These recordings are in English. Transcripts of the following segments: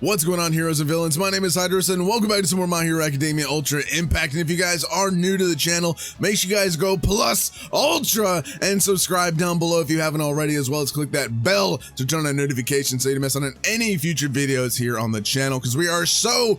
What's going on, heroes and villains? My name is Hydros, and welcome back to some more My Hero Academia Ultra Impact. And if you guys are new to the channel, make sure you guys go plus ultra and subscribe down below if you haven't already, as well as click that bell to turn on notifications so you don't miss out on any future videos here on the channel, because we are so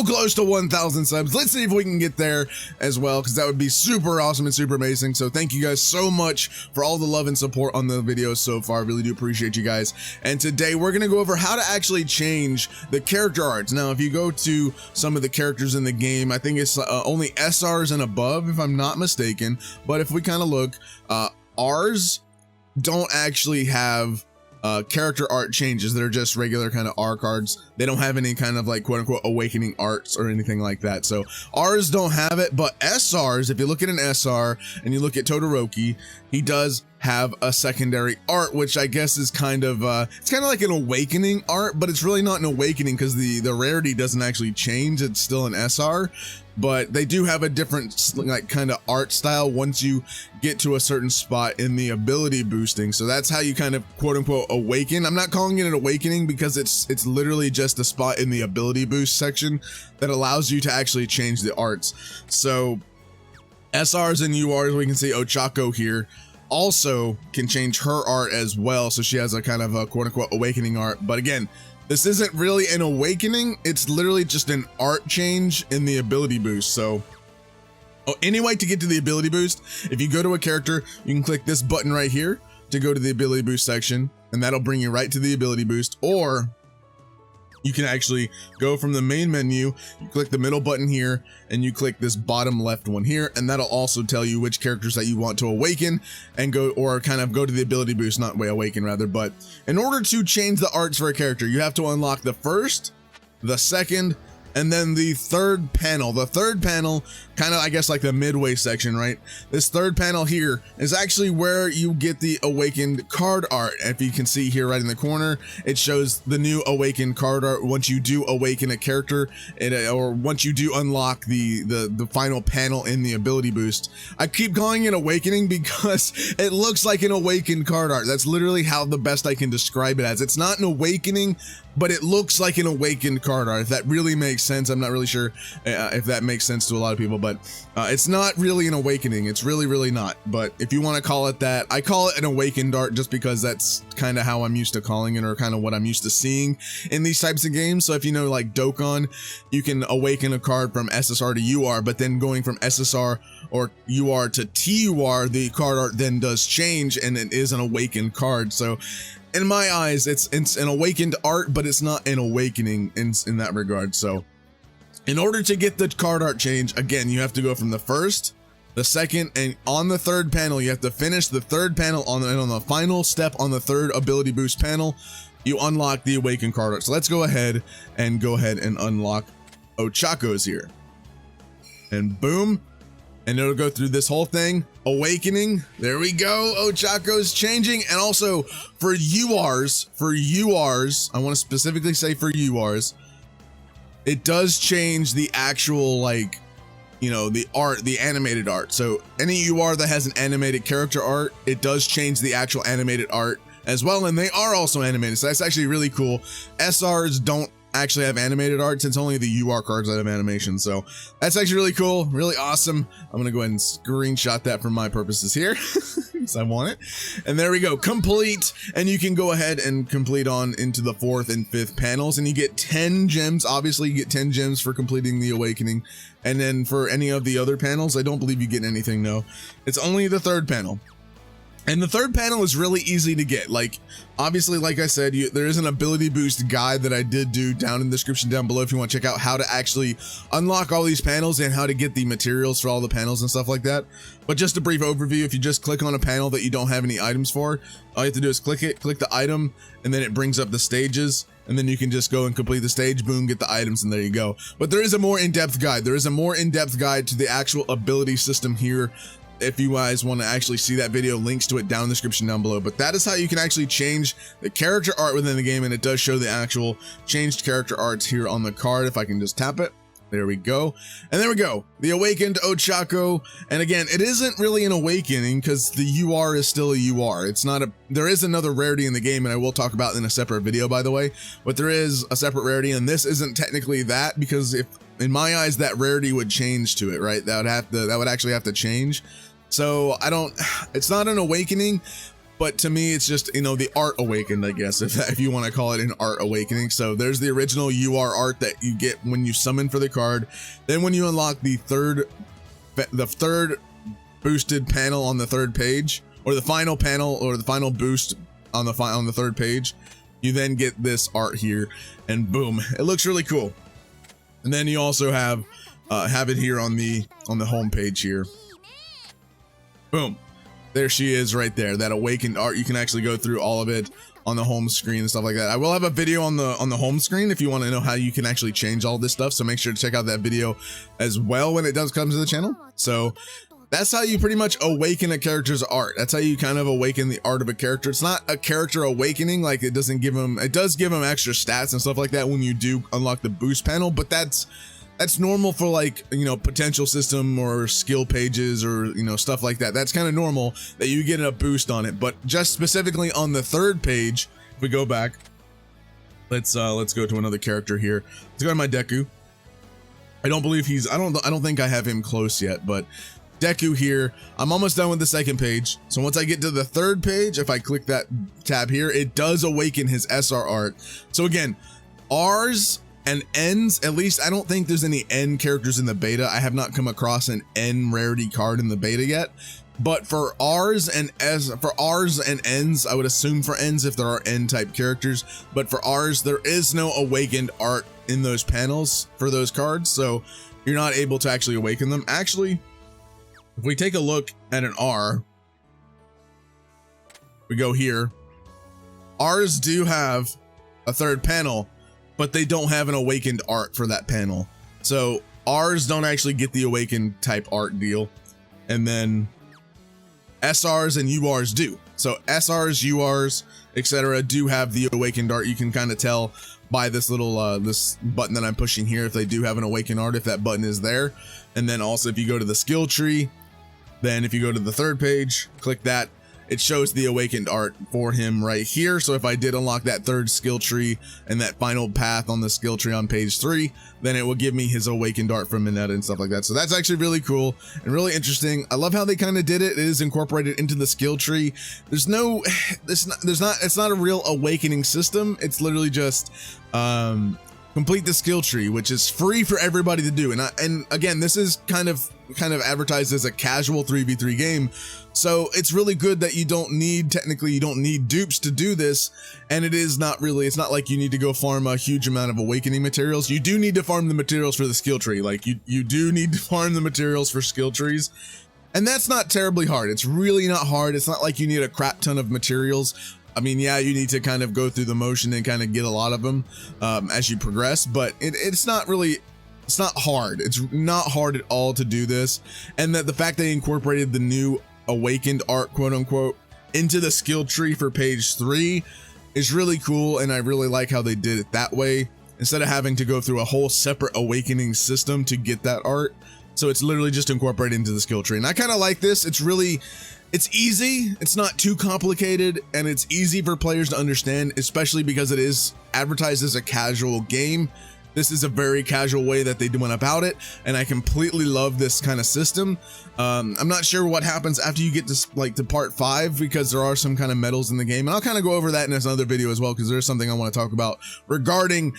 close to 1,000 subs. Let's see if we can get there as well, because that would be super awesome and super amazing. So thank you guys so much for all the love and support on the videos so far. I really do appreciate you guys. And today we're going to go over how to actually change the character arts. Now, if you go to some of the characters in the game, I think it's only SRs and above, if I'm not mistaken. But if we kind of look, Rs don't actually have character art changes. They're just regular kind of R cards. They don't have any kind of like quote unquote awakening arts or anything like that. So Rs don't have it, but SRs, if you look at an SR and you look at Todoroki, he does have a secondary art, which I guess is kind of it's kind of like an awakening art, but it's really not an awakening because the rarity doesn't actually change. It's still an SR, but they do have a different like kind of art style once you get to a certain spot in the ability boosting. So that's how you kind of quote unquote awaken. I'm not calling it an awakening because it's literally just a spot in the ability boost section that allows you to actually change the arts. So SRs and URs, we can see Ochako here also can change her art as well. So she has a kind of a quote unquote awakening art. But again, this isn't really an awakening. It's literally just an art change in the ability boost. So anyway, to get to the ability boost, if you go to a character, you can click this button right here to go to the ability boost section, and that'll bring you right to the ability boost. Or you can actually go from the main menu, you click the middle button here, and you click this bottom left one here, and that'll also tell you which characters that you want to awaken and go, or kind of go to the ability boost, not awaken rather. But in order to change the arts for a character, you have to unlock the first, the second, and then the third panel. The third panel, kind of, I guess, like the midway section, right? This third panel here is actually where you get the awakened card art. If you can see here right in the corner, it shows the new awakened card art once you do awaken a character, or once you do unlock the final panel in the ability boost. I keep calling it awakening because it looks like an awakened card art. That's literally how the best I can describe it as. It's not an awakening, but it looks like an awakened card art, if that really makes sense. I'm not really sure if that makes sense to a lot of people, but it's not really an awakening. It's really not. But if you want to call it that, I call it an awakened art just because that's kind of how I'm used to calling it, or kind of what I'm used to seeing in these types of games. So if you know, like Dokkan, you can awaken a card from SSR to UR, but then going from SSR or UR to TUR, the card art then does change, and it is an awakened card. So in my eyes, it's an awakened art, but it's not an awakening in that regard. So in order to get the card art change, again, you have to go from the first, the second, and on the third panel, you have to finish the third panel on the final step on the third ability boost panel, you unlock the awakened card art. So let's go ahead and unlock Ochako's here. And boom. And it'll go through this whole thing, awakening. There we go. Ochako's changing. And also for URs, I want to specifically say for URs, it does change the actual, like, you know, the art, the animated art. So any UR that has an animated character art, it does change the actual animated art as well. And they are also animated. So that's actually really cool. SRs don't actually have animated arts. It's only the UR cards that have animation. So that's actually really cool, really awesome. I'm gonna go ahead and screenshot that for my purposes here because I want it. And there we go, complete. And you can go ahead and complete on into the fourth and fifth panels, and you get 10 gems. Obviously you get 10 gems for completing the awakening. And then for any of the other panels, I don't believe you get anything. No, it's only the third panel. And the third panel is really easy to get. Like, obviously, like I said, there is an ability boost guide that I did do down in the description down below if you want to check out how to actually unlock all these panels and how to get the materials for all the panels and stuff like that. But just a brief overview, if you just click on a panel that you don't have any items for, all you have to do is click the item, and then it brings up the stages. And then you can just go and complete the stage, boom, get the items, and there you go. But there is a more in-depth guide. There is a more in-depth guide to the actual ability system here. If you guys want to actually see that video, links to it down in the description down below. But that is how you can actually change the character art within the game, and it does show the actual changed character arts here on the card. If I can just tap it, There we go. And there we go. The awakened Ochako. And again, it isn't really an awakening because the UR is still a UR. It's not a, there is another rarity in the game, and I will talk about it in a separate video, by the way, but there is a separate rarity, and this isn't technically that, because if, in my eyes, that rarity would change to it, right? That would actually have to change. So I don't, it's not an awakening, but to me, it's just, you know, the art awakened, I guess, if you want to call it an art awakening. So there's the original UR art that you get when you summon for the card. Then when you unlock the third boosted panel on the third page, or the final panel, or the final boost on the third page, you then get this art here, and boom, it looks really cool. And then you also have it here on the home page here. Boom. There she is right there, that awakened art. You can actually go through all of it on the home screen and stuff like that. I will have a video on the home screen if you want to know how you can actually change all this stuff. So make sure to check out that video as well when it does come to the channel. So that's how you pretty much awaken a character's art. That's how you kind of awaken the art of a character. It's not a character awakening, like it doesn't give them, it does give them extra stats and stuff like that when you do unlock the boost panel, but that's normal for, like, you know, potential system or skill pages or, you know, stuff like that. That's kind of normal that you get a boost on it. But just specifically on the third page, if we go back, let's go to another character here. Let's go to my Deku. I don't believe he's, I don't think I have him close yet, but Deku here, I'm almost done with the second page. So once I get to the third page, if I click that tab here, it does awaken his SR art. So again, R's and N's, at least I don't think there's any N characters in the beta. I have not come across an N rarity card in the beta yet. But for R's and N's, I would assume for N's if there are N type characters. But for R's, there is no awakened art in those panels for those cards. So you're not able to actually awaken them. Actually, if we take a look at an R, we go here. R's do have a third panel, but they don't have an awakened art for that panel. So R's don't actually get the awakened type art deal. And then SRs and URs do. So SRs, URs, etc. do have the awakened art. You can kind of tell by this little this button that I'm pushing here if they do have an awakened art, if that button is there. And then also if you go to the skill tree, then if you go to the third page, click that, it shows the awakened art for him right here. So if I did unlock that third skill tree and that final path on the skill tree on page 3, then it will give me his awakened art from Mineta and stuff like that. So that's actually really cool and really interesting. I love how they kind of did it. It is incorporated into the skill tree. It's not a real awakening system. It's literally just complete the skill tree, which is free for everybody to do. And again, this is kind of advertised as a casual 3v3 game. So it's really good that you don't need dupes to do this. And it's not like you need to go farm a huge amount of awakening materials. You do need to farm the materials for the skill tree. Like you do need to farm the materials for skill trees. And that's not terribly hard. It's really not hard. It's not like you need a crap ton of materials. I mean, yeah, you need to kind of go through the motion and kind of get a lot of them as you progress, but it's not hard. It's not hard at all to do this. And that the fact they incorporated the new awakened art, quote unquote, into the skill tree for page 3 is really cool. And I really like how they did it that way, instead of having to go through a whole separate awakening system to get that art. So it's literally just incorporated into the skill tree. And I kind of like this. It's easy, it's not too complicated, and it's easy for players to understand, especially because it is advertised as a casual game. This is a very casual way that they went about it, and I completely love this kind of system. I'm not sure what happens after you get to part 5, because there are some kind of medals in the game, and I'll kind of go over that in another video as well, because there's something I want to talk about regarding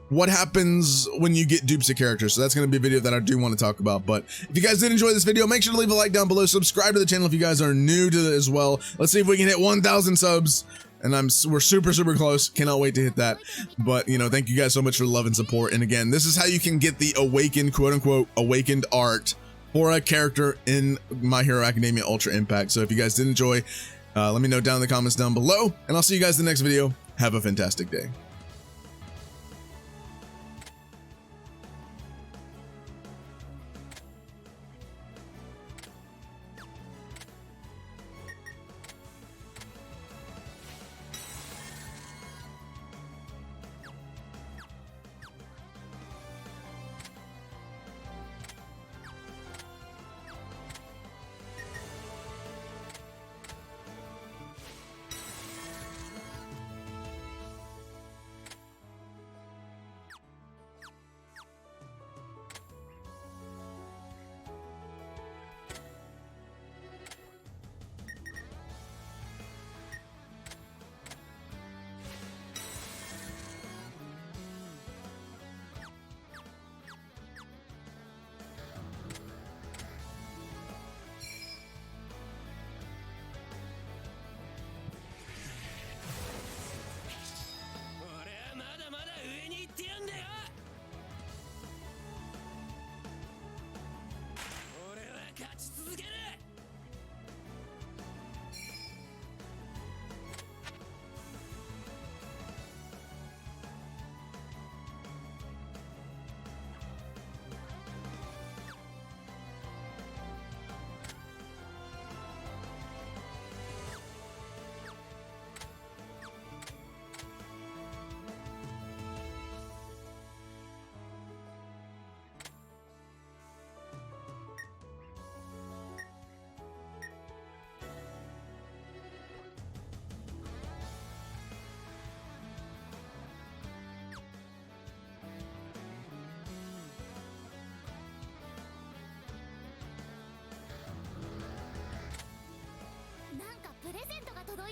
what happens when you get dupes of characters. So that's going to be a video that I do want to talk about. But if you guys did enjoy this video, make sure to leave a like down below, subscribe to the channel if you guys are new to it as well. Let's see if we can hit 1,000 subs, and we're super close. Cannot wait to hit that. But you know, thank you guys so much for the love and support. And again, this is how you can get the awakened, quote unquote, awakened art for a character in My Hero Academia Ultra Impact. So if you guys did enjoy, let me know down in the comments down below, and I'll see you guys in the next video. Have a fantastic day.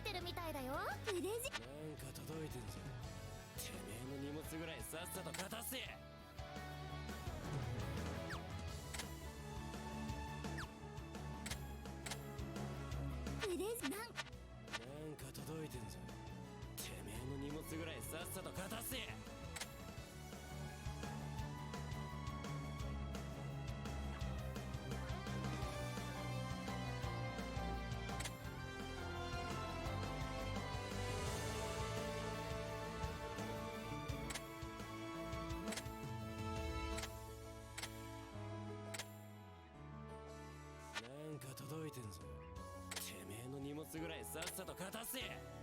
てるみたいだよ。プレゼンなんか届いてんぞ。てめえの荷物ぐらいさっさと片せ。なんか届いてんぞ。てめえの荷物ぐらいさっさと片せ。なんか届いてんぞ。てめえの荷物ぐらいさっさと片せ。